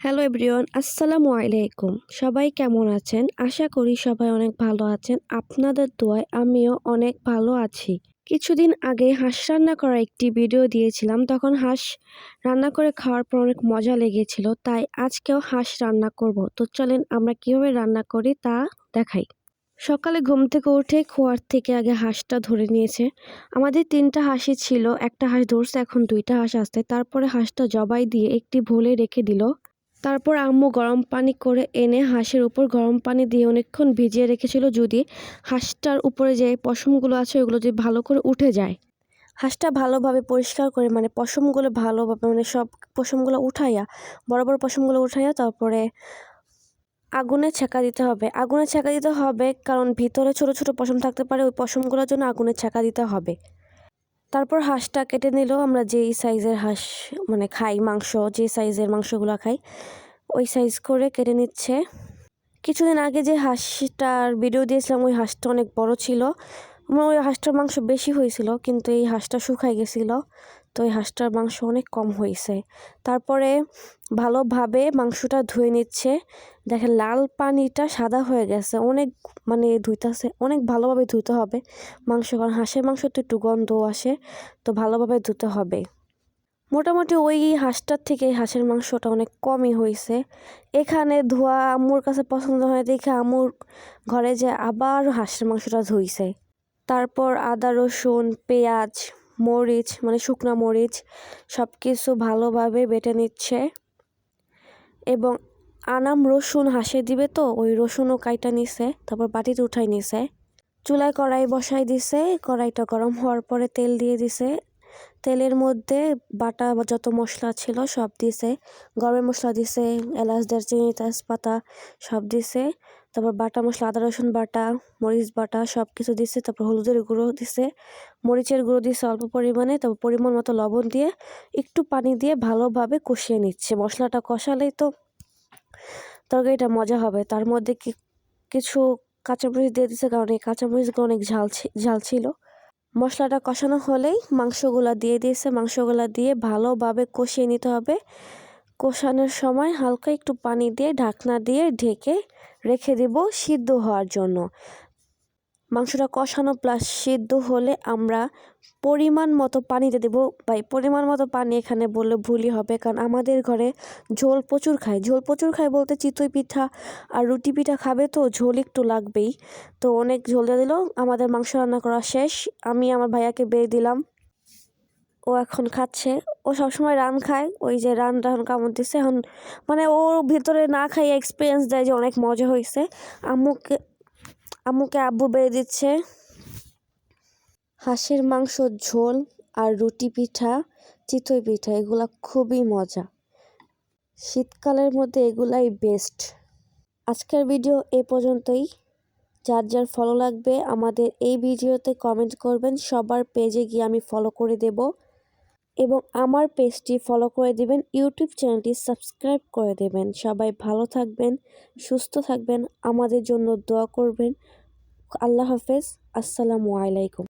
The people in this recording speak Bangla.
হ্যালো এভরিওয়ান, আসসালামু আলাইকুম। সবাই কেমন আছেন? আশা করি সবাই অনেক ভালো আছেন। আপনাদের দোয়ায় আমিও অনেক ভালো আছি। কিছুদিন আগে হাঁস রান্না করার একটি ভিডিও দিয়েছিলাম। তখন হাঁস রান্না করে খাওয়ার পর অনেক মজা লেগেছিল। তাই আজকেও হাঁস রান্না করব। তো চলেন আমরা কিভাবে রান্না করি তা দেখাই। সকালে ঘুম থেকে উঠে খোয়ার থেকে আগে হাঁসটা ধরে নিয়েছে। আমাদের 3টা হাঁসই ছিল, একটা হাঁস ধরছে, এখন 2টা হাঁস আসছে। তারপরে হাঁসটা জবাই দিয়ে একটি ভোলে রেখে দিল। তারপর আম্মু গরম পানি করে এনে হাঁসের উপর গরম পানি দিয়ে অনেকক্ষণ ভিজিয়ে রেখেছিল, যদি হাঁসটার উপরে যে পশমগুলো আছে ওগুলো যদি ভালো করে উঠে যায়। হাঁসটা ভালোভাবে পরিষ্কার করে পশমগুলো ভালোভাবে সব পশমগুলো উঠাইয়া, বড় বড় পশমগুলো উঠাইয়া তারপরে আগুনে ছ্যাঁকা দিতে হবে। আগুনে ছ্যাঁকা দিতে হবে কারণ ভিতরে ছোট ছোট পশম থাকতে পারে, ওই পশমগুলোর জন্য আগুনে ছ্যাঁকা দিতে হবে। তারপর হাঁসটা কেটে নিল। আমরা যেই সাইজের হাঁস খাই, মাংস যে সাইজের মাংসগুলো খাই ওই সাইজ করে কেটে নিচ্ছে। কিছুদিন আগে যে হাঁসটার ভিডিও দিয়েছিলাম ওই হাঁসটা অনেক বড় ছিল, ওই হাঁসটার মাংস বেশি হয়েছিল, কিন্তু এই হাঁসটা শুকাই গেছিল, তো এই হাঁসটার মাংস অনেক কম হয়েছে। তারপরে ভালোভাবে মাংসটা ধুয়ে নিচ্ছে। দেখেন লাল পানিটা সাদা হয়ে গেছে, অনেক ধুইতেছে, অনেক ভালোভাবে ধুতে হবে মাংস, কারণ হাঁসের মাংস তো একটু গন্ধ আসে, তো ভালোভাবে ধুতে হবে। মোটামুটি ওই হাঁসটার থেকে হাঁসের মাংসটা অনেক কমই হয়েছে। এখানে ধোয়া আম্মুর কাছে পছন্দ হয় দেখে আম্মুর ঘরে যে আবার হাঁসের মাংসটা ধুইছে। তারপর আদা রসুন পেঁয়াজ মরিচ শুকনো মরিচ সব কিছু ভালোভাবে বেটে নিচ্ছে, এবং আনাম রসুন হাঁসে দিবে তো ওই রসুনও কাইটা নিছে, তারপর বাটিতে উঠাই নিছে। চুলায় কড়াই বসাই দিছে, কড়াইটা গরম হওয়ার পরে তেল দিয়ে দিছে। তেলের মধ্যে বাটা যত মশলা ছিল সব দিছে, গরমের মশলা দিছে, এলাচ দারচিনি তেজপাতা সব দিছে। তারপর বাটা মশলা আদা রসুন বাটা মরিচ বাটা সব কিছু দিছে। তারপর হলুদের গুঁড়ো দিছে, মরিচের গুঁড়ো দিছে অল্প পরিমাণে। তারপর পরিমাণ মতো লবণ দিয়ে একটু পানি দিয়ে ভালোভাবে কষিয়ে নিচ্ছে। মশলাটা কষালেই তো তরকারিটা মজা হবে। তার মধ্যে কিছু কাঁচামরিচ দিয়ে দিছে, কারণ এই কাঁচামরিচগুলো অনেক ঝাল ছিল। মশলাটা কষানো হলেই মাংসগুলা দিয়ে দিয়েছে, মাংসগুলা দিয়ে ভালোভাবে কষিয়ে নিতে হবে। কষানোর সময় হালকা একটু পানি দিয়ে ঢাকনা দিয়ে ঢেকে রেখে দেব সিদ্ধ হওয়ার জন্য। মাংসটা কষানো প্লাস সিদ্ধ হলে আমরা পরিমাণ মতো পানি দিয়ে দেবো। পরিমাণ মতো পানি এখানে বললে ভুলই হবে, কারণ আমাদের ঘরে ঝোল প্রচুর খায় বলতে চিতই পিঠা আর রুটি পিঠা খাবে, তো ঝোল একটু লাগবেই। তো অনেক ঝোল দিয়ে দিল। আমাদের মাংস রান্না করা শেষ, আমি আমার ভাইয়াকে বেড়ে দিলাম, ও এখন খাচ্ছে। ও সবসময় রান খায়, ওই যে রানটা এখন কামড় দিচ্ছে, এখন ওর ভিতরে না খাইয়ে এক্সপিরিয়েন্স দেয় যে অনেক মজা হয়েছে। আম্মুকে আব্বু বেড়ে দিচ্ছে। হাঁসের মাংস ঝোল আর রুটি পিঠা চিতই পিঠা এগুলা খুবই মজা, শীতকালের মধ্যে এগুলাই বেস্ট। আজকের ভিডিও এ পর্যন্তই। যার যার ফলো লাগবে আমাদের এই ভিডিওতে কমেন্ট করবেন, সবার পেজে গিয়ে আমি ফলো করে দেব, এবং আমার পেজটি ফলো করে দিবেন, ইউটিউব চ্যানেলটি সাবস্ক্রাইব করে দেবেন। সবাই ভালো থাকবেন, সুস্থ থাকবেন, আমাদের জন্য দোয়া করবেন। আল্লাহ হাফেজ, আসসালামু আলাইকুম।